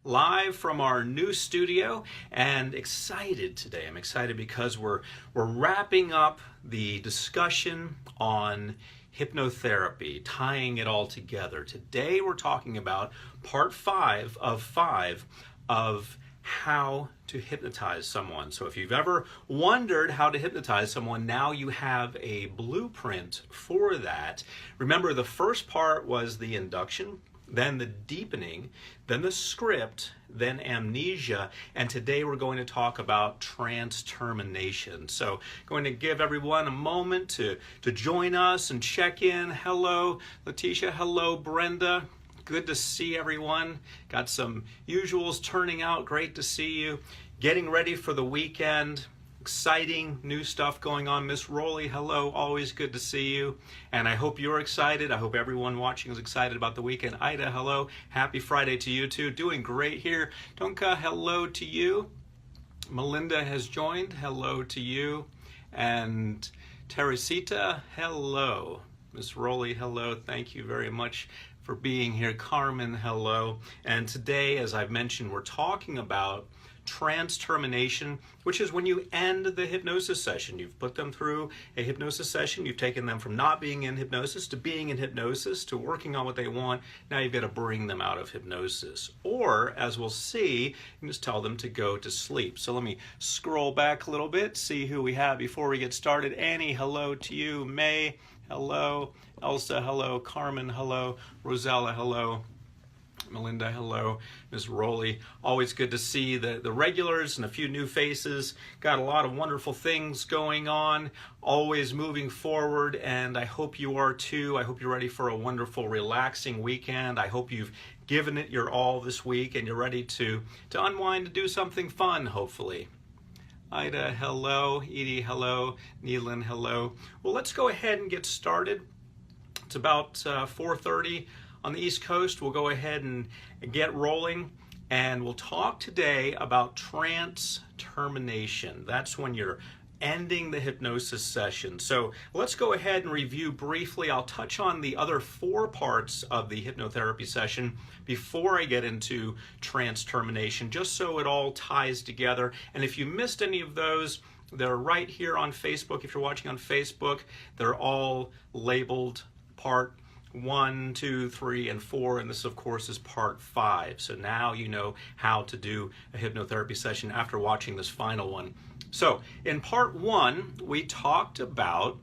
live from our new studio and excited today. I'm excited because we're wrapping up the discussion on hypnotherapy, tying it all together. Today we're talking about part 5 of how to hypnotize someone. So if you've ever wondered how to hypnotize someone, now you have a blueprint for that. Remember, the first part was the induction, then the deepening, then the script, then amnesia, and today we're going to talk about trance termination. So going to give everyone a moment to join us and check in. Hello, Letitia. Hello, Brenda. Good to see everyone. Got some usuals turning out. Great to see you. Getting ready for the weekend. Exciting new stuff going on. Miss Rowley, hello. Always good to see you. And I hope you're excited. I hope everyone watching is excited about the weekend. Ida, hello. Happy Friday to you too. Doing great here. Donka, hello to you. Melinda has joined. Hello to you. And Teresita, hello. Miss Rowley, hello. Thank you very much for being here. Carmen, hello. And today, as I've mentioned, we're talking about trance termination, which is when you end the hypnosis session. You've put them through a hypnosis session. You've taken them from not being in hypnosis to being in hypnosis to working on what they want. Now you've got to bring them out of hypnosis. Or, as we'll see, you can just tell them to go to sleep. So let me scroll back a little bit, see who we have before we get started. Annie, hello to you. May, hello. Elsa, hello. Carmen, hello. Rosella, hello. Melinda, hello. Ms. Rowley, always good to see the regulars and a few new faces. Got a lot of wonderful things going on, always moving forward, and I hope you are too. I hope you're ready for a wonderful, relaxing weekend. I hope you've given it your all this week and you're ready to unwind, to do something fun, hopefully. Ida, hello. Edie, hello. Neelan, hello. Well, let's go ahead and get started. It's about 4:30 on the East Coast. We'll go ahead and get rolling, and we'll talk today about trance termination. That's when you're ending the hypnosis session. So let's go ahead and review briefly. I'll touch on the other 4 parts of the hypnotherapy session before I get into trance termination, just so it all ties together. And if you missed any of those, they're right here on Facebook. If you're watching on Facebook, they're all labeled part 1, 2, 3, and 4, and this of course is part 5. So now you know how to do a hypnotherapy session after watching this final one. So in part 1, we talked about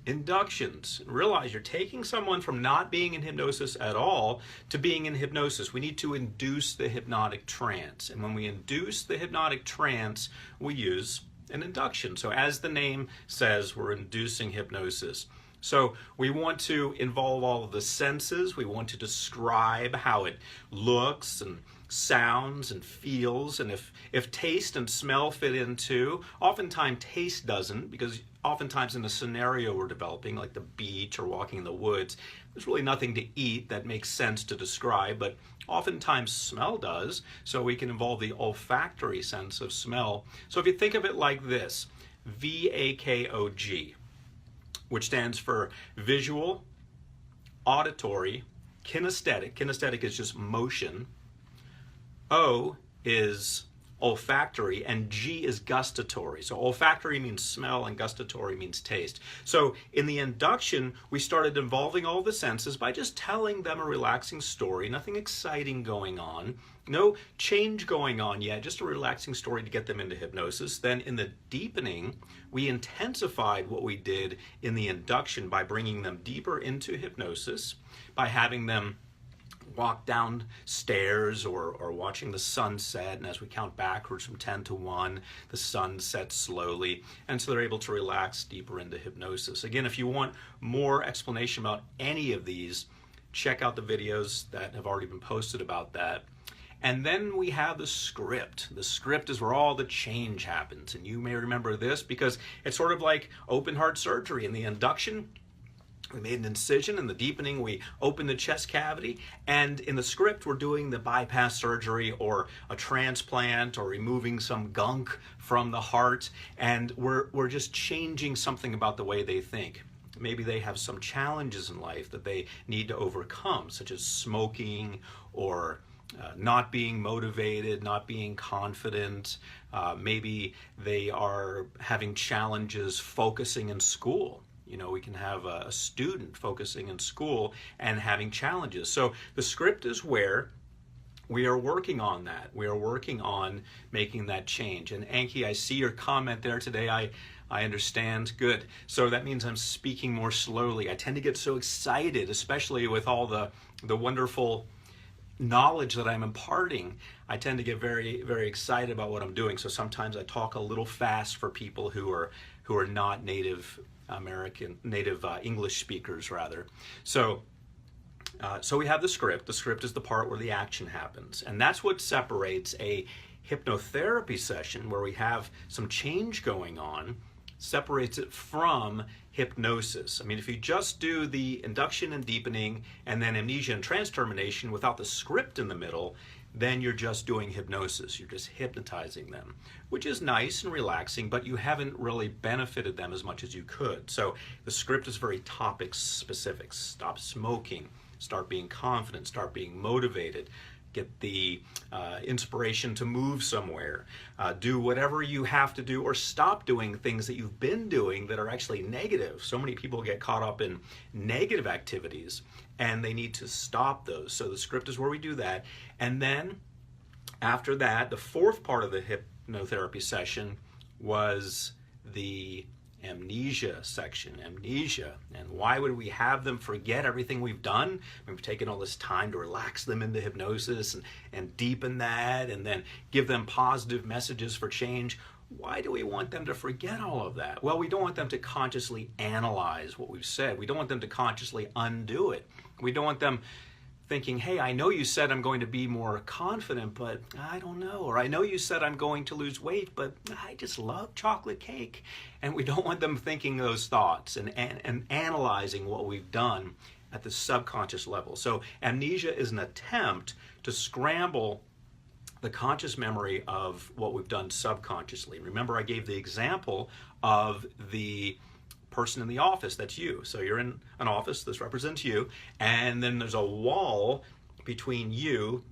inductions. Realize you're taking someone from not being in hypnosis at all to being in hypnosis. We need to induce the hypnotic trance, and when we induce the hypnotic trance, we use an induction. So as the name says, we're inducing hypnosis. So we want to involve all of the senses. We want to describe how it looks and sounds and feels. And if taste and smell fit in too, oftentimes taste doesn't, because oftentimes in a scenario we're developing, like the beach or walking in the woods, there's really nothing to eat that makes sense to describe, but oftentimes smell does. So we can involve the olfactory sense of smell. So if you think of it like this, VAKOG, which stands for visual, auditory, kinesthetic. Kinesthetic is just motion. O is olfactory, and G is gustatory. So olfactory means smell and gustatory means taste. So in the induction, we started involving all the senses by just telling them a relaxing story, nothing exciting going on, no change going on yet, just a relaxing story to get them into hypnosis. Then in the deepening, we intensified what we did in the induction by bringing them deeper into hypnosis, by having them walk down stairs or watching the sunset, and as we count backwards from 10 to 1, the sun sets slowly, and so they're able to relax deeper into hypnosis. Again, if you want more explanation about any of these, check out the videos that have already been posted about that. And then we have the script. The script is where all the change happens, and you may remember this because it's sort of like open heart surgery. In the induction, we made an incision. In the deepening, we opened the chest cavity. And in the script, we're doing the bypass surgery or a transplant or removing some gunk from the heart. And we're just changing something about the way they think. Maybe they have some challenges in life that they need to overcome, such as smoking or not being motivated, not being confident. Maybe they are having challenges focusing in school. You know, we can have a student focusing in school and having challenges. So the script is where we are working on that. We are working on making that change. And Anki, I see your comment there today. I understand. Good. So that means I'm speaking more slowly. I tend to get so excited, especially with all the wonderful knowledge that I'm imparting. I tend to get very, very excited about what I'm doing. So sometimes I talk a little fast for people who are not native English speakers, rather. So we have the script. The script is the part where the action happens. And that's what separates a hypnotherapy session where we have some change going on, separates it from hypnosis. I mean, if you just do the induction and deepening and then amnesia and trance termination without the script in the middle, then you're just doing hypnosis. You're just hypnotizing them, which is nice and relaxing, but you haven't really benefited them as much as you could. So the script is very topic specific. Stop smoking, start being confident, start being motivated, get the inspiration to move somewhere, do whatever you have to do, or stop doing things that you've been doing that are actually negative. So many people get caught up in negative activities and they need to stop those. So the script is where we do that. And then after that, the fourth part of the hypnotherapy session was the amnesia section. Amnesia. And why would we have them forget everything we've done? We've taken all this time to relax them into hypnosis and deepen that and then give them positive messages for change. Why do we want them to forget all of that? Well, we don't want them to consciously analyze what we've said. We don't want them to consciously undo it. We don't want them thinking, hey, I know you said I'm going to be more confident, but I don't know. Or I know you said I'm going to lose weight, but I just love chocolate cake. And we don't want them thinking those thoughts and analyzing what we've done at the subconscious level. So amnesia is an attempt to scramble the conscious memory of what we've done subconsciously. Remember, I gave the example of the person in the office. That's you. So you're in an office, this represents you, and then there's a wall between you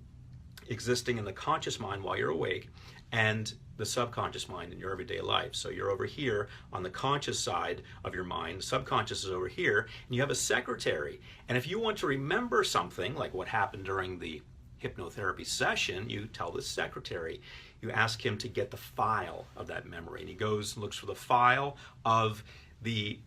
existing in the conscious mind while you're awake and the subconscious mind in your everyday life. So you're over here on the conscious side of your mind, subconscious is over here, and you have a secretary. And if you want to remember something, like what happened during the hypnotherapy session, you tell the secretary, you ask him to get the file of that memory, and he goes and looks for the file of the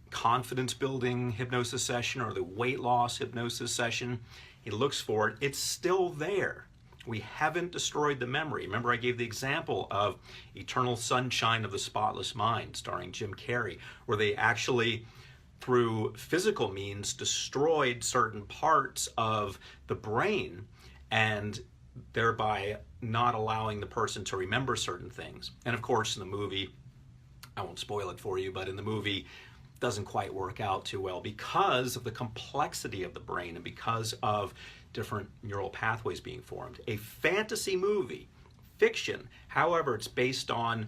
confidence building hypnosis session or the weight loss hypnosis session. He looks for it. It's still there. We haven't destroyed the memory. Remember, I gave the example of Eternal Sunshine of the Spotless Mind, starring Jim Carrey, where they actually, through physical means, destroyed certain parts of the brain and thereby not allowing the person to remember certain things. And of course, in the movie, I won't spoil it for you, but in the movie, it doesn't quite work out too well because of the complexity of the brain and because of different neural pathways being formed. A fantasy movie, fiction, however, it's based on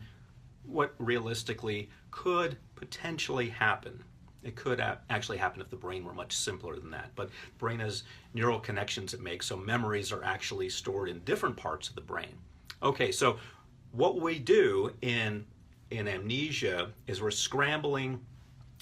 what realistically could potentially happen. It could actually happen if the brain were much simpler than that. But the brain has neural connections it makes, so memories are actually stored in different parts of the brain. Okay, so what we do in amnesia is we're scrambling.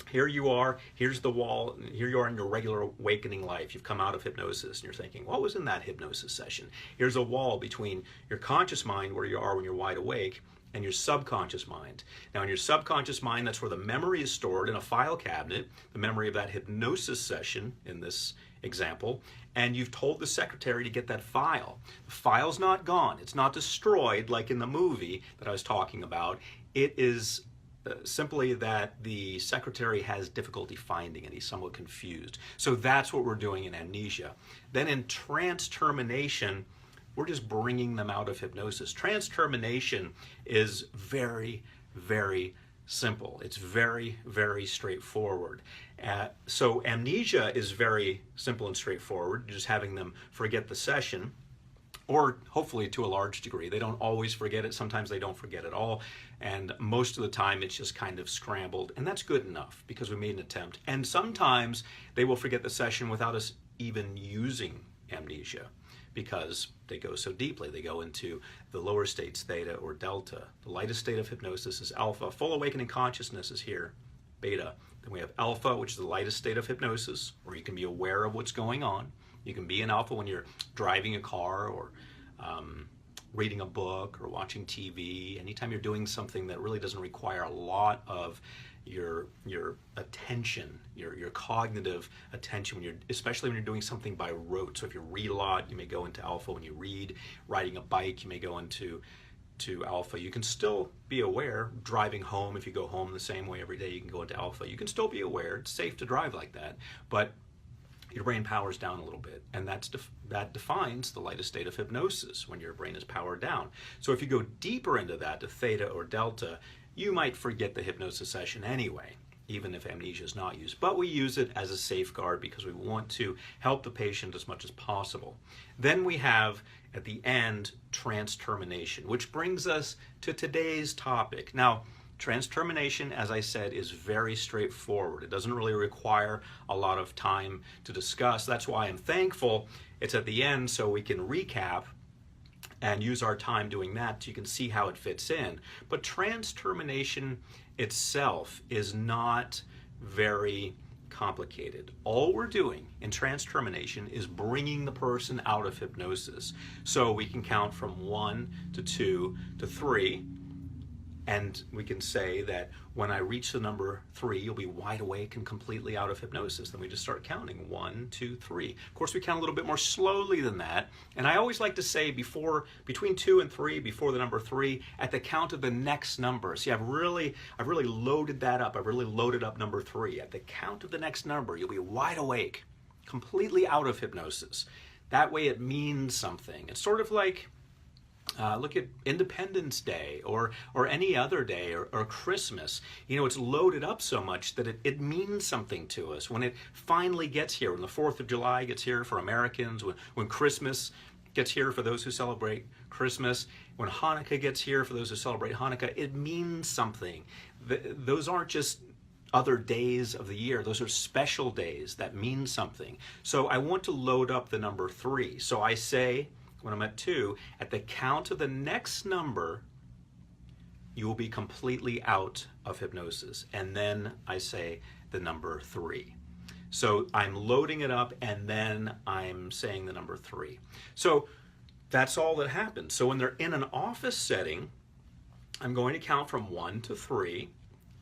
Here you are, here's the wall, here you are in your regular awakening life. You've come out of hypnosis and you're thinking, what was in that hypnosis session? Here's a wall between your conscious mind, where you are when you're wide awake, and your subconscious mind. Now in your subconscious mind, that's where the memory is stored in a file cabinet, the memory of that hypnosis session in this example, and you've told the secretary to get that file. The file's not gone, it's not destroyed like in the movie that I was talking about. It is simply that the secretary has difficulty finding it. He's somewhat confused. So that's what we're doing in amnesia. Then in trance termination, we're just bringing them out of hypnosis. Trance termination is very, very simple. It's very, very straightforward. So amnesia is very simple and straightforward, just having them forget the session, or hopefully to a large degree. They don't always forget it. Sometimes they don't forget at all. And most of the time it's just kind of scrambled. And that's good enough because we made an attempt. And sometimes they will forget the session without us even using amnesia because they go so deeply. They go into the lower states, theta or delta. The lightest state of hypnosis is alpha. Full awakening consciousness is here, beta. Then we have alpha, which is the lightest state of hypnosis, where you can be aware of what's going on. You can be in alpha when you're driving a car or reading a book or watching TV. Anytime you're doing something that really doesn't require a lot of your attention, your cognitive attention, especially when you're doing something by rote. So if you read a lot, you may go into alpha. When you read, riding a bike, you may go into alpha. You can still be aware. Driving home, if you go home the same way every day, you can go into alpha. You can still be aware. It's safe to drive like that, but your brain powers down a little bit, and that defines the lightest state of hypnosis, when your brain is powered down. So if you go deeper into that, to theta or delta, you might forget the hypnosis session anyway, even if amnesia is not used. But we use it as a safeguard because we want to help the patient as much as possible. Then we have, at the end, trance termination, which brings us to today's topic. Now, trance termination, as I said, is very straightforward. It doesn't really require a lot of time to discuss. That's why I'm thankful it's at the end, so we can recap and use our time doing that so you can see how it fits in. But trance termination itself is not very complicated. All we're doing in trance termination is bringing the person out of hypnosis. So we can count from 1 to 2 to 3, and we can say that when I reach the number 3, you'll be wide awake and completely out of hypnosis. Then we just start counting 1, 2, 3. Of course, we count a little bit more slowly than that. And I always like to say between 2 and 3, before the number 3, at the count of the next number. See, I've really loaded that up. I've really loaded up number 3. At the count of the next number, you'll be wide awake, completely out of hypnosis. That way it means something. It's sort of like, look at Independence Day or any other day or Christmas. You know, it's loaded up so much that it means something to us. When it finally gets here, when the 4th of July gets here for Americans, when Christmas gets here for those who celebrate Christmas, when Hanukkah gets here for those who celebrate Hanukkah, it means something. Those aren't just other days of the year. Those are special days that mean something. So I want to load up the number 3. So I say, when I'm at 2, at the count of the next number, you will be completely out of hypnosis. And then I say the number 3. So I'm loading it up and then I'm saying the number 3. So that's all that happens. So when they're in an office setting, I'm going to count from 1 to 3,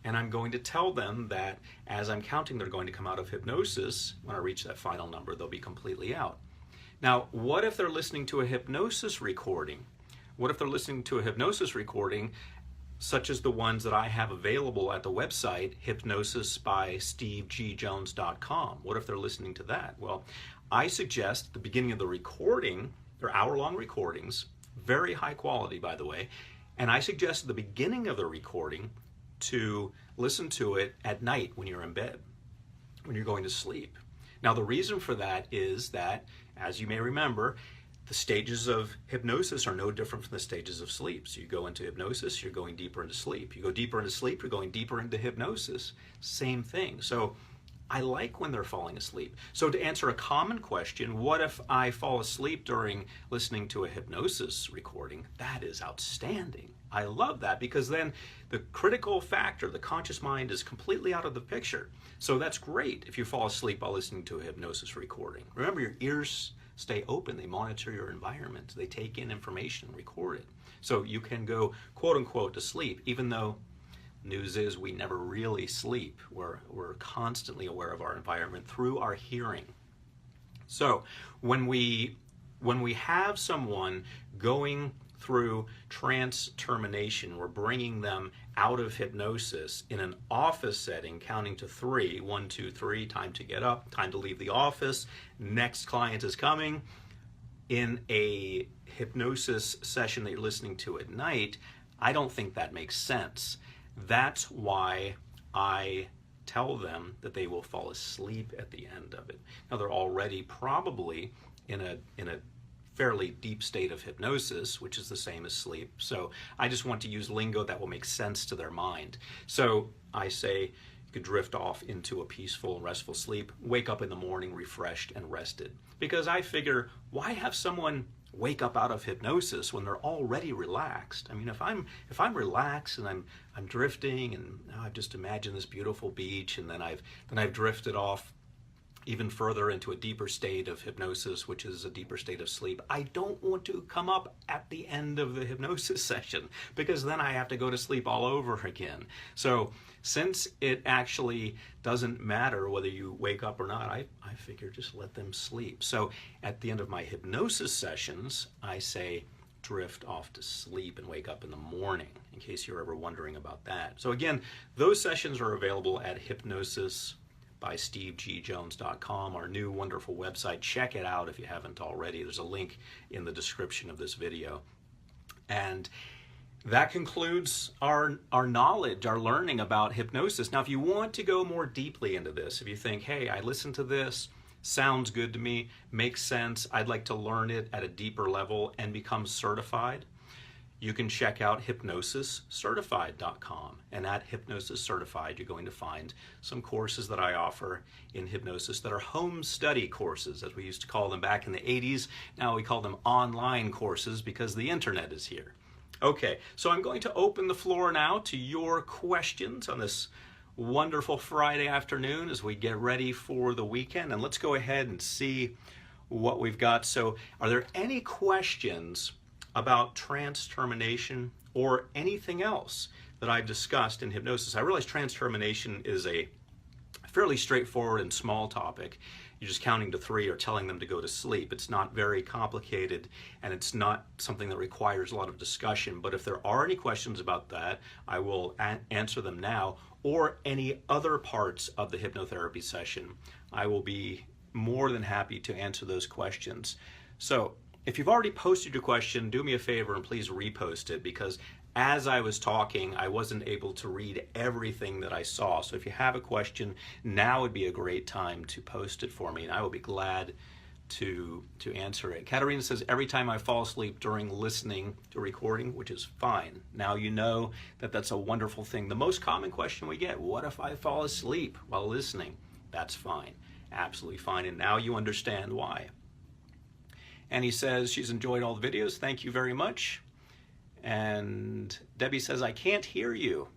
and I'm going to tell them that as I'm counting, they're going to come out of hypnosis. When I reach that final number, they'll be completely out. Now, what if they're listening to a hypnosis recording? What if they're listening to a hypnosis recording such as the ones that I have available at the website, hypnosisbystevegjones.com? What if they're listening to that? Well, I suggest at the beginning of the recording, they're hour-long recordings, very high quality, by the way, and I suggest at the beginning of the recording to listen to it at night when you're in bed, when you're going to sleep. Now, the reason for that is that, as you may remember, the stages of hypnosis are no different from the stages of sleep. So you go into hypnosis, you're going deeper into sleep. You go deeper into sleep, you're going deeper into hypnosis. Same thing. So I like when they're falling asleep. So to answer a common question, what if I fall asleep during listening to a hypnosis recording? That is outstanding. I love that, because then the critical factor, the conscious mind, is completely out of the picture. So that's great if you fall asleep while listening to a hypnosis recording. Remember, your ears stay open. They monitor your environment. They take in information and record it. So you can go, quote unquote, to sleep, even though news is we never really sleep. We're constantly aware of our environment through our hearing. So when we have someone going through trance termination, we're bringing them out of hypnosis in an office setting, counting to 3, 1, 2, 3, time to get up, time to leave the office, next client is coming. In a hypnosis session that you're listening to at night, I don't think that makes sense. That's why I tell them that they will fall asleep at the end of it. Now, they're already probably in a fairly deep state of hypnosis, which is the same as sleep. So I just want to use lingo that will make sense to their mind. So I say, you could drift off into a peaceful, restful sleep, wake up in the morning refreshed and rested. Because I figure, why have someone wake up out of hypnosis when they're already relaxed? I mean, if I'm relaxed and I'm drifting, and I've just imagined this beautiful beach, and then I've drifted off even further into a deeper state of hypnosis, which is a deeper state of sleep. I don't want to come up at the end of the hypnosis session, because then I have to go to sleep all over again. So since it actually doesn't matter whether you wake up or not, I figure just let them sleep. So at the end of my hypnosis sessions, I say drift off to sleep and wake up in the morning, in case you're ever wondering about that. So again, those sessions are available at Hypnosis by SteveGJones.com, our new wonderful website. Check it out if you haven't already. There's a link in the description of this video. And that concludes our knowledge, our learning about hypnosis. Now, if you want to go more deeply into this, if you think, hey, I listened to this, sounds good to me, makes sense, I'd like to learn it at a deeper level and become certified, you can check out hypnosiscertified.com. And at Hypnosis Certified, you're going to find some courses that I offer in hypnosis that are home study courses, as we used to call them back in the 80s. Now we call them online courses because the internet is here. Okay, so I'm going to open the floor now to your questions on this wonderful Friday afternoon as we get ready for the weekend. And let's go ahead and see what we've got. So are there any questions about trance termination or anything else that I've discussed in hypnosis? I realize trance termination is a fairly straightforward and small topic. You're just counting to 3 or telling them to go to sleep. It's not very complicated, and it's not something that requires a lot of discussion. But if there are any questions about that, I will answer them now, or any other parts of the hypnotherapy session. I will be more than happy to answer those questions. So if you've already posted your question, do me a favor and please repost it, because as I was talking, I wasn't able to read everything that I saw. So if you have a question, now would be a great time to post it for me, and I will be glad to answer it. Katerina says, every time I fall asleep during listening to a recording, which is fine. Now you know that that's a wonderful thing. The most common question we get, what if I fall asleep while listening? That's fine, absolutely fine, and now you understand why. And he says she's enjoyed all the videos. Thank you very much. And Debbie says, I can't hear you.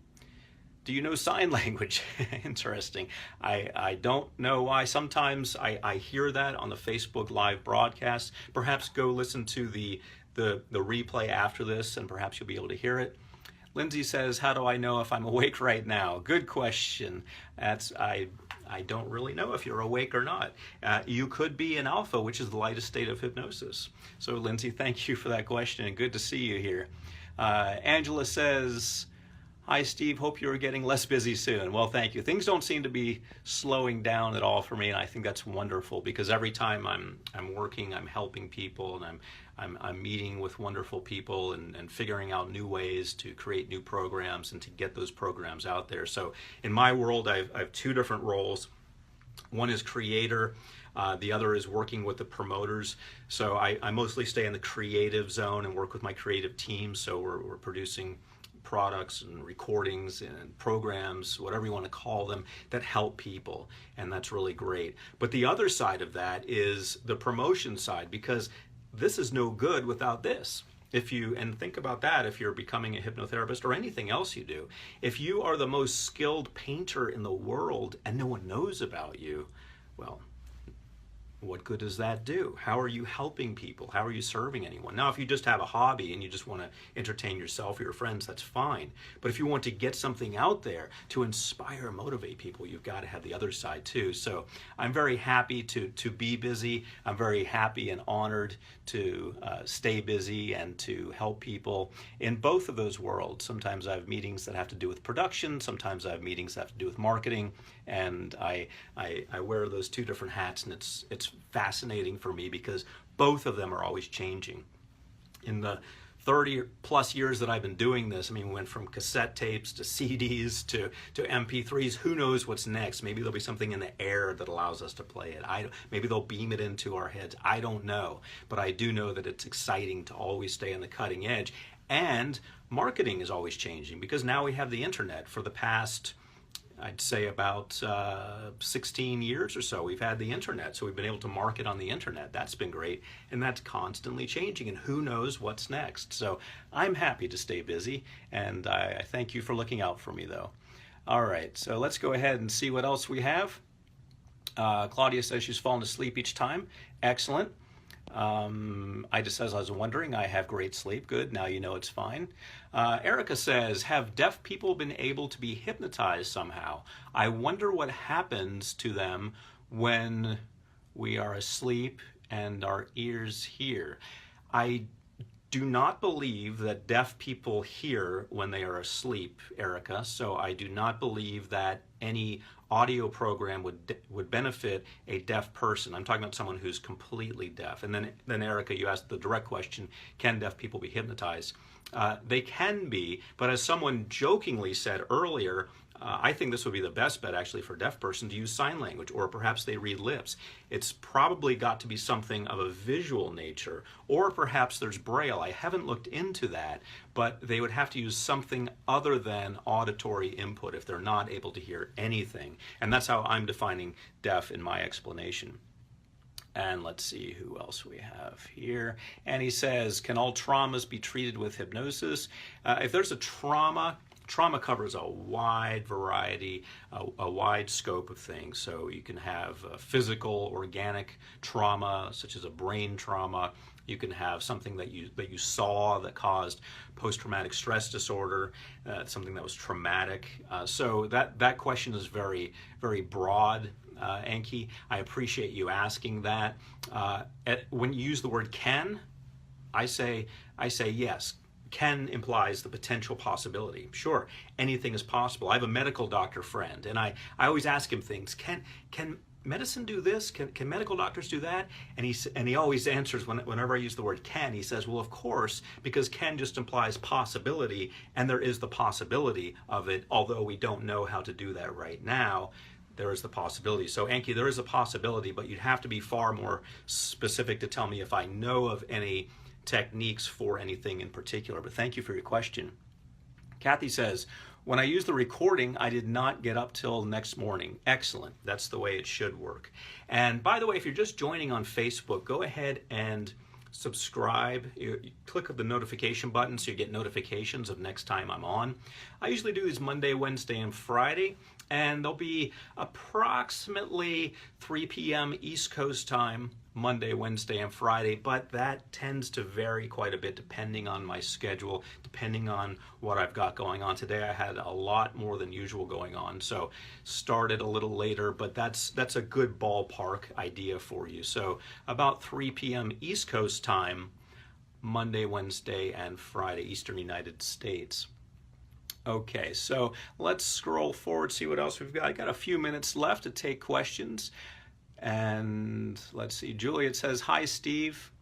Do you know sign language? Interesting. I don't know why. Sometimes I hear that on the Facebook live broadcast. Perhaps go listen to the replay after this, and perhaps you'll be able to hear it. Lindsay says, how do I know if I'm awake right now? Good question. I don't really know if you're awake or not. You could be in alpha, which is the lightest state of hypnosis. So Lindsay, thank you for that question, and good to see you here. Angela says, hi Steve, hope you're getting less busy soon. Well, thank you. Things don't seem to be slowing down at all for me, and I think that's wonderful, because every time I'm working, I'm helping people, and I'm meeting with wonderful people and figuring out new ways to create new programs and to get those programs out there. So in my world, I have 2 different roles. One is creator, the other is working with the promoters. So I mostly stay in the creative zone and work with my creative team. So we're producing products and recordings and programs, whatever you want to call them, that help people, and that's really great. But the other side of that is the promotion side, because this is no good without this. And think about that, if you're becoming a hypnotherapist or anything else you do, if you are the most skilled painter in the world and no one knows about you, well, what good does that do? How are you helping people? How are you serving anyone? Now, if you just have a hobby and you just want to entertain yourself or your friends, that's fine. But if you want to get something out there to inspire and motivate people, you've got to have the other side too. So I'm very happy to be busy. I'm very happy and honored to stay busy and to help people in both of those worlds. Sometimes I have meetings that have to do with production. Sometimes I have meetings that have to do with marketing. And I wear those 2 different hats, and it's fascinating for me because both of them are always changing. In the 30 plus years that I've been doing this, I mean, we went from cassette tapes to CDs to MP3s. Who knows what's next? Maybe there'll be something in the air that allows us to play it. Maybe they'll beam it into our heads. I don't know. But I do know that it's exciting to always stay on the cutting edge. And marketing is always changing, because now we have the internet. For the past I'd say about 16 years or so, we've had the internet. So we've been able to market on the internet. That's been great. And that's constantly changing. And who knows what's next. So I'm happy to stay busy. And I thank you for looking out for me, though. All right. So let's go ahead and see what else we have. Claudia says she's fallen asleep each time. Excellent. I just, as I was wondering, I have great sleep. Good. Now you know it's fine. Erica says, have deaf people been able to be hypnotized somehow? I wonder what happens to them when we are asleep and our ears hear. I do not believe that deaf people hear when they are asleep, Erica, so I do not believe that any audio program would benefit a deaf person. I'm talking about someone who's completely deaf. And then Erica, you asked the direct question, can deaf people be hypnotized? They can be, but as someone jokingly said earlier, I think this would be the best bet actually for a deaf person to use sign language, or perhaps they read lips. It's probably got to be something of a visual nature, or perhaps there's Braille. I haven't looked into that, but they would have to use something other than auditory input if they're not able to hear anything. And that's how I'm defining deaf in my explanation. And let's see who else we have here. And he says, can all traumas be treated with hypnosis? If there's a trauma covers a wide variety, a wide scope of things. So you can have physical, organic trauma, such as a brain trauma. You can have something that you saw that caused post-traumatic stress disorder, something that was traumatic. So that question is very, very broad. Anki, I appreciate you asking that. When you use the word can, I say yes. Can implies the potential possibility. Sure, anything is possible. I have a medical doctor friend, and I always ask him things. Can medicine do this? Can medical doctors do that? And he always answers whenever I use the word can, he says, well, of course, because can just implies possibility, and there is the possibility of it, although we don't know how to do that right now. There is the possibility. So Anki, there is a possibility, but you'd have to be far more specific to tell me if I know of any techniques for anything in particular. But thank you for your question. Kathy says, when I used the recording, I did not get up till next morning. Excellent. That's the way it should work. And by the way, if you're just joining on Facebook, go ahead and subscribe. You click the notification button so you get notifications of next time I'm on. I usually do these Monday, Wednesday, and Friday, and they'll be approximately 3 p.m. East Coast time, Monday, Wednesday, and Friday, but that tends to vary quite a bit depending on my schedule, depending on what I've got going on. Today I had a lot more than usual going on, so started a little later, but that's a good ballpark idea for you. So about 3 p.m. East Coast time, Monday, Wednesday, and Friday, Eastern United States. Okay, so let's scroll forward, see what else we've got. I got a few minutes left to take questions. And let's see, Juliet says, hi, Steve.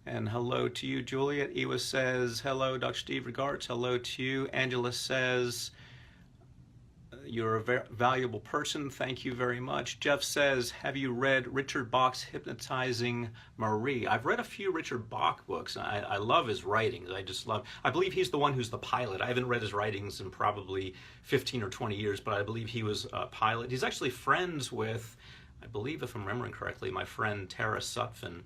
And hello to you, Juliet. Ewa says, hello, Dr. Steve, regards. Hello to you. Angela says, you're a valuable person. Thank you very much. Jeff says, have you read Richard Bach's Hypnotizing Marie? I've read a few Richard Bach books. I love his writings. I believe he's the one who's the pilot. I haven't read his writings in probably 15 or 20 years, but I believe he was a pilot. He's actually friends with, I believe, if I'm remembering correctly, my friend Tara Sutphin.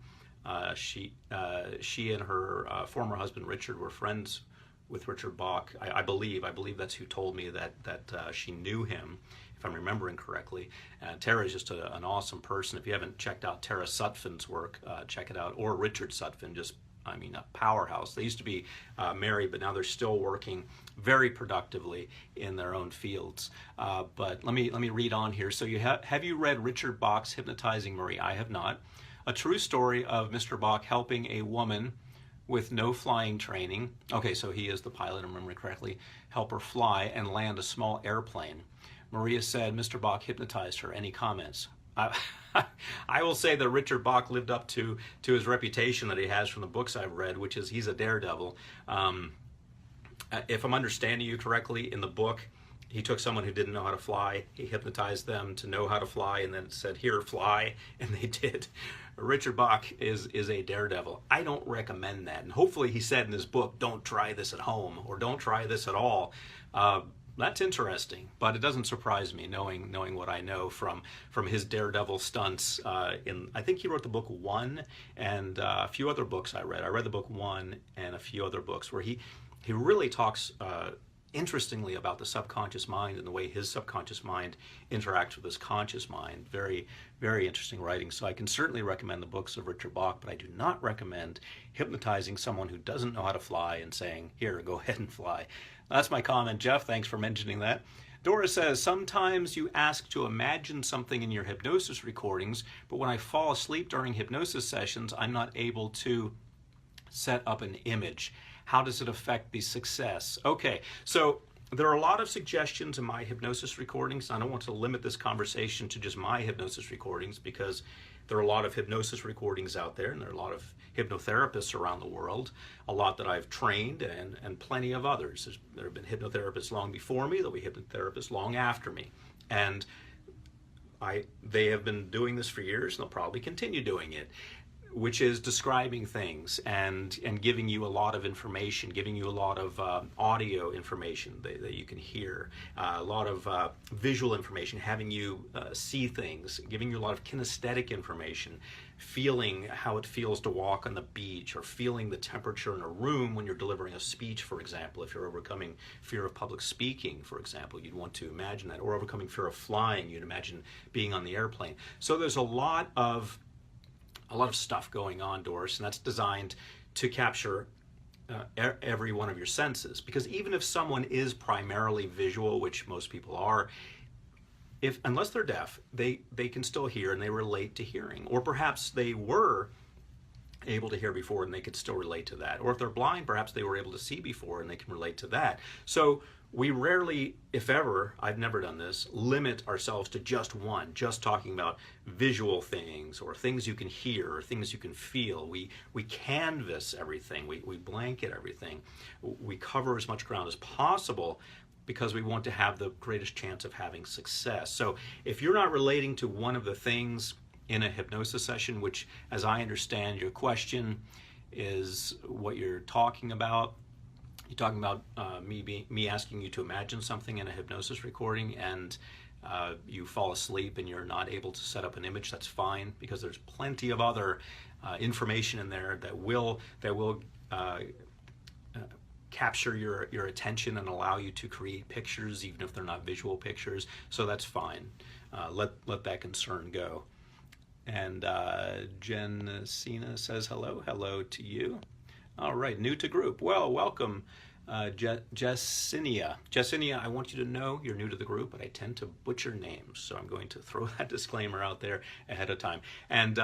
She and her former husband Richard were friends with Richard Bach. I believe that's who told me that she knew him, if I'm remembering correctly. Tara is just an awesome person. If you haven't checked out Tara Sutphin's work, check it out. Or Richard Sutphin, a powerhouse. They used to be married, but now they're still working very productively in their own fields. But let me read on here. So have you read Richard Bach's Hypnotizing Marie? I have not. A true story of Mr. Bach helping a woman with no flying training. Okay, so he is the pilot, if I'm remembering correctly. Help her fly and land a small airplane. Maria said Mr. Bach hypnotized her. Any comments? I will say that Richard Bach lived up to his reputation that he has from the books I've read, which is he's a daredevil. If I'm understanding you correctly, in the book, he took someone who didn't know how to fly, he hypnotized them to know how to fly, and then said, here, fly, and they did. Richard Bach is a daredevil. I don't recommend that, and hopefully he said in his book, don't try this at home, or don't try this at all. That's interesting, but it doesn't surprise me knowing what I know from his daredevil stunts. I think he wrote the book One and a few other books I read. I read the book One and a few other books where he really talks interestingly about the subconscious mind and the way his subconscious mind interacts with his conscious mind. Very, very interesting writing. So I can certainly recommend the books of Richard Bach, but I do not recommend hypnotizing someone who doesn't know how to fly and saying, here, go ahead and fly. That's my comment, Jeff. Thanks for mentioning that. Dora says, sometimes you ask to imagine something in your hypnosis recordings, but when I fall asleep during hypnosis sessions, I'm not able to set up an image. How does it affect the success? Okay, so there are a lot of suggestions in my hypnosis recordings. I don't want to limit this conversation to just my hypnosis recordings because there are a lot of hypnosis recordings out there and there are a lot of hypnotherapists around the world, a lot that I've trained and plenty of others. There have been hypnotherapists long before me, there'll be hypnotherapists long after me. And they have been doing this for years and they'll probably continue doing it, which is describing things and giving you a lot of information, giving you a lot of audio information that you can hear, a lot of visual information, having you see things, giving you a lot of kinesthetic information, feeling how it feels to walk on the beach, or feeling the temperature in a room when you're delivering a speech, for example. If you're overcoming fear of public speaking, for example, you'd want to imagine that, or overcoming fear of flying, you'd imagine being on the airplane. So there's a lot of stuff going on, Doris, and that's designed to capture every one of your senses. Because even if someone is primarily visual, which most people are, unless they're deaf, they can still hear and they relate to hearing. Or perhaps they were able to hear before and they could still relate to that. Or if they're blind, perhaps they were able to see before and they can relate to that. So we rarely, if ever, I've never done this, limit ourselves to just one, just talking about visual things or things you can hear or things you can feel. We canvas everything, we blanket everything. We cover as much ground as possible because we want to have the greatest chance of having success. So if you're not relating to one of the things in a hypnosis session, which as I understand your question is what you're talking about, you're talking about me asking you to imagine something in a hypnosis recording and you fall asleep and you're not able to set up an image, that's fine, because there's plenty of other information in there that will capture your attention and allow you to create pictures even if they're not visual pictures, so that's fine. Let that concern go. And Jen Cena says hello to you. All right, new to group. Well, welcome, Jessinia. Jessinia, I want you to know you're new to the group, but I tend to butcher names, so I'm going to throw that disclaimer out there ahead of time. And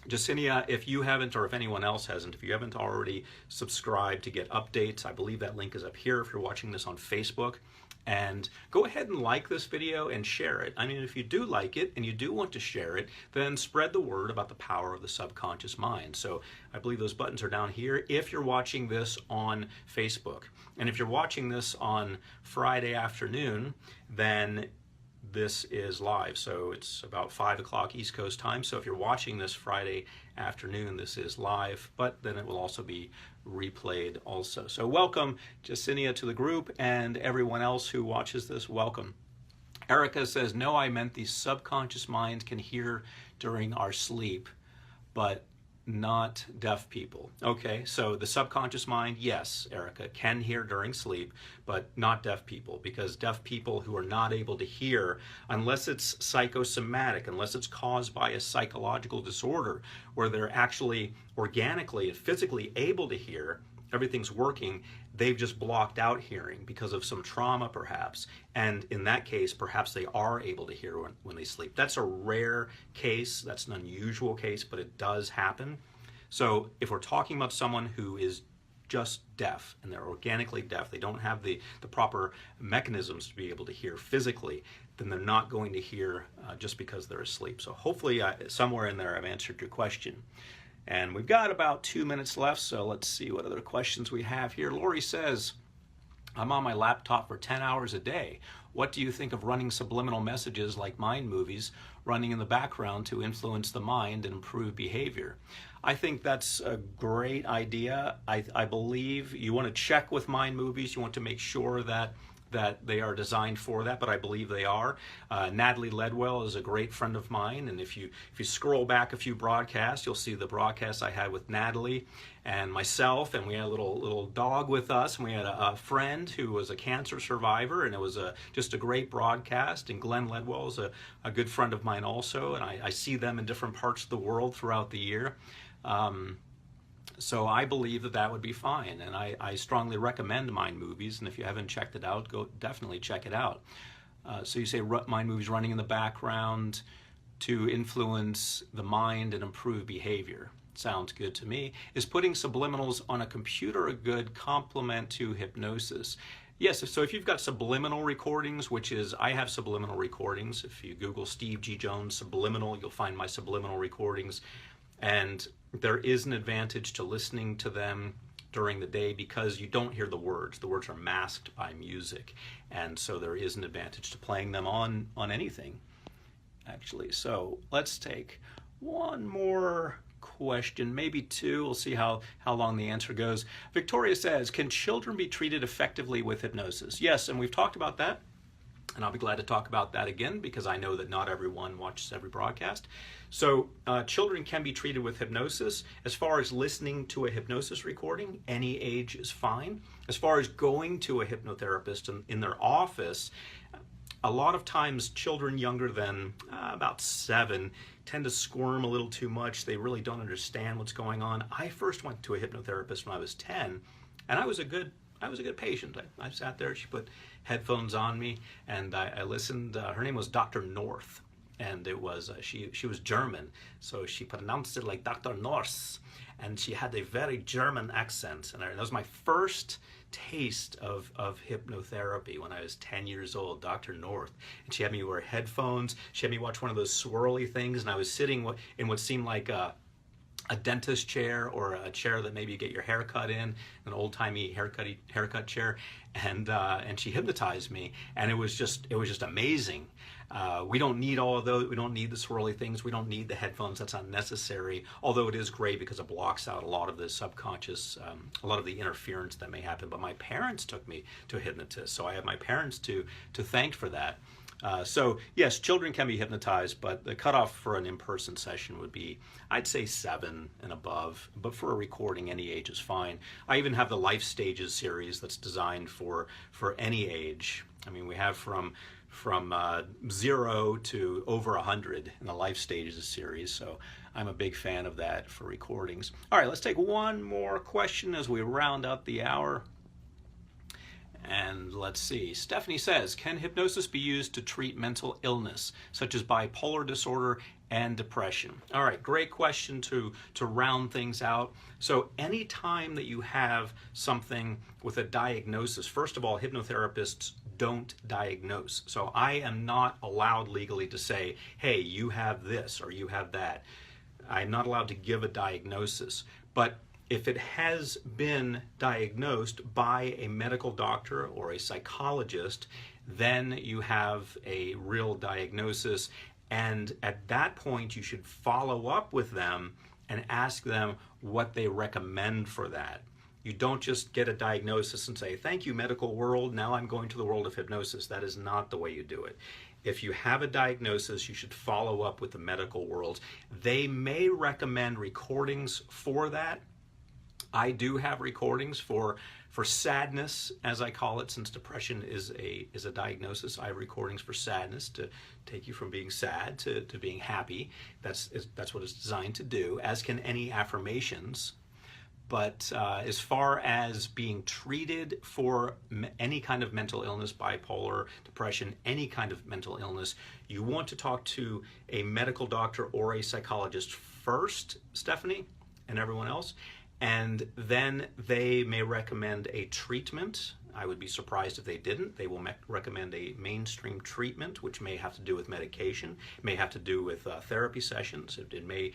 Jessinia, if you haven't, or if anyone else hasn't, if you haven't already subscribed to get updates, I believe that link is up here if you're watching this on Facebook. And go ahead and like this video and share it. I mean, if you do like it and you do want to share it, then spread the word about the power of the subconscious mind. So I believe those buttons are down here if you're watching this on Facebook. And if you're watching this on Friday afternoon, then this is live. So it's about 5 o'clock East Coast time. So if you're watching this Friday afternoon, this is live, but then it will also be replayed also. So welcome, Jessinia, to the group, and everyone else who watches this, welcome. Erica says, no, I meant the subconscious mind can hear during our sleep, but not deaf people. Okay, so the subconscious mind, yes, Erica, can hear during sleep, but not deaf people, because deaf people who are not able to hear, unless it's psychosomatic, unless it's caused by a psychological disorder where they're actually organically and physically able to hear, everything's working, they've just blocked out hearing because of some trauma perhaps, and in that case perhaps they are able to hear when they sleep. That's a rare case, that's an unusual case, but it does happen. So if we're talking about someone who is just deaf and they're organically deaf, they don't have the proper mechanisms to be able to hear physically, then they're not going to hear just because they're asleep. So hopefully somewhere in there I've answered your question. And we've got about 2 minutes left, so let's see what other questions we have here. Lori says, I'm on my laptop for 10 hours a day. What do you think of running subliminal messages like mind movies running in the background to influence the mind and improve behavior? I think that's a great idea. I believe you want to check with mind movies. You want to make sure that that they are designed for that, but I believe they are. Natalie Ledwell is a great friend of mine, and if you scroll back a few broadcasts, you'll see the broadcast I had with Natalie and myself, and we had a little dog with us, and we had a friend who was a cancer survivor, and it was just a great broadcast. And Glenn Ledwell is a good friend of mine also, and I see them in different parts of the world throughout the year. So I believe that would be fine, and I strongly recommend Mind Movies, and if you haven't checked it out, go definitely check it out. So you say Mind Movies running in the background to influence the mind and improve behavior. Sounds good to me. Is putting subliminals on a computer a good complement to hypnosis? Yes, so if you've got subliminal recordings, which is, I have subliminal recordings. If you Google Steve G. Jones subliminal, you'll find my subliminal recordings. And there is an advantage to listening to them during the day because you don't hear the words. The words are masked by music. And so there is an advantage to playing them on anything, actually. So let's take one more question, maybe two. We'll see how long the answer goes. Victoria says, can children be treated effectively with hypnosis? Yes, and we've talked about that. And I'll be glad to talk about that again because I know that not everyone watches every broadcast. So children can be treated with hypnosis. As far as listening to a hypnosis recording, any age is fine. As far as going to a hypnotherapist in their office, a lot of times children younger than about 7 tend to squirm a little too much. They really don't understand what's going on. I first went to a hypnotherapist when I was 10, and I was a good patient. I sat there, she put headphones on me, and I listened. Her name was Dr. North, and it was she was German, so she pronounced it like Dr. North, and she had a very German accent, and that was my first taste of hypnotherapy when I was 10 years old, Dr. North. And she had me wear headphones, she had me watch one of those swirly things, and I was sitting in what seemed like a dentist chair or a chair that maybe you get your hair cut in, an old-timey haircut chair, and she hypnotized me, and it was just amazing. We don't need all of those. We don't need the swirly things. We don't need the headphones. That's not necessary, although it is great because it blocks out a lot of the subconscious, a lot of the interference that may happen. But my parents took me to a hypnotist, so I have my parents to thank for that. So yes, children can be hypnotized, but the cutoff for an in-person session would be, I'd say 7 and above, but for a recording, any age is fine. I even have the Life Stages series that's designed for any age. I mean, we have from 0 to over 100 in the Life Stages series, so I'm a big fan of that for recordings. All right, let's take one more question as we round out the hour. And let's see, Stephanie says, can hypnosis be used to treat mental illness, such as bipolar disorder and depression? All right, great question to round things out. So anytime that you have something with a diagnosis, first of all, hypnotherapists don't diagnose. So I am not allowed legally to say, hey, you have this or you have that. I'm not allowed to give a diagnosis. But if it has been diagnosed by a medical doctor or a psychologist, then you have a real diagnosis. And at that point, you should follow up with them and ask them what they recommend for that. You don't just get a diagnosis and say, thank you, medical world, now I'm going to the world of hypnosis. That is not the way you do it. If you have a diagnosis, you should follow up with the medical world. They may recommend recordings for that. I do have recordings for sadness, as I call it, since depression is a diagnosis. I have recordings for sadness to take you from being sad to being happy. That's what it's designed to do, as can any affirmations. But as far as being treated for any kind of mental illness, bipolar, depression, any kind of mental illness, you want to talk to a medical doctor or a psychologist first, Stephanie, and everyone else. And then they may recommend a treatment. I would be surprised if they didn't. They will recommend a mainstream treatment, which may have to do with medication, may have to do with therapy sessions. It may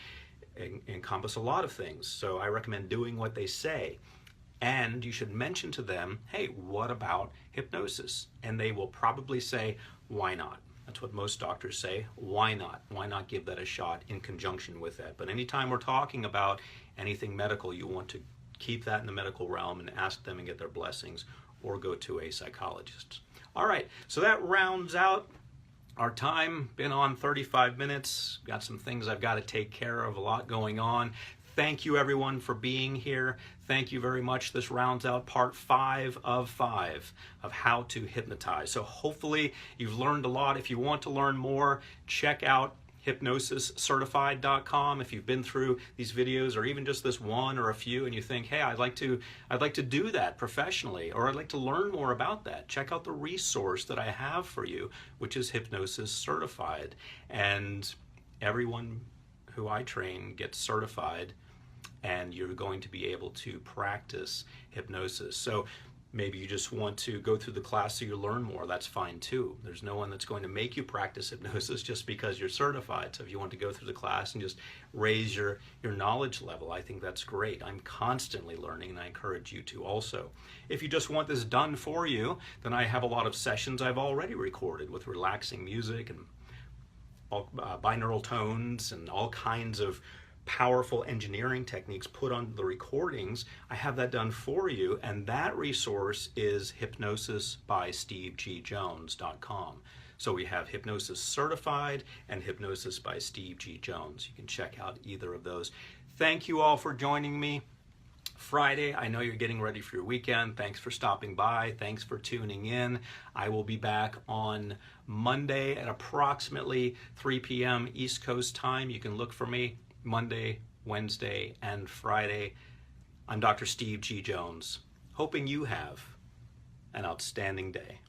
encompass a lot of things. So I recommend doing what they say. And you should mention to them, hey, what about hypnosis? And they will probably say, why not? That's what most doctors say. Why not? Why not give that a shot in conjunction with that? But anytime we're talking about anything medical, you want to keep that in the medical realm and ask them and get their blessings, or go to a psychologist. All right, so that rounds out our time. Been on 35 minutes. Got some things I've got to take care of, a lot going on. Thank you everyone for being here. Thank you very much. This rounds out part 5 of 5 of how to hypnotize. So hopefully you've learned a lot. If you want to learn more, check out hypnosiscertified.com. If you've been through these videos or even just this one or a few and you think, hey, I'd like to do that professionally, or I'd like to learn more about that, check out the resource that I have for you, which is Hypnosis Certified. And everyone who I train gets certified, and you're going to be able to practice hypnosis. So maybe you just want to go through the class so you learn more. That's fine too. There's no one that's going to make you practice hypnosis just because you're certified. So if you want to go through the class and just raise your knowledge level, I think that's great. I'm constantly learning, and I encourage you to also. If you just want this done for you, then I have a lot of sessions I've already recorded with relaxing music and all, binaural tones and all kinds of powerful engineering techniques put on the recordings. I have that done for you, and that resource is hypnosisbystevegjones.com. So we have Hypnosis Certified and Hypnosis by Steve G. Jones. You can check out either of those. Thank you all for joining me. Friday, I know you're getting ready for your weekend. Thanks for stopping by. Thanks for tuning in. I will be back on Monday at approximately 3 p.m. East Coast time. You can look for me Monday, Wednesday, and Friday. I'm Dr. Steve G. Jones, hoping you have an outstanding day.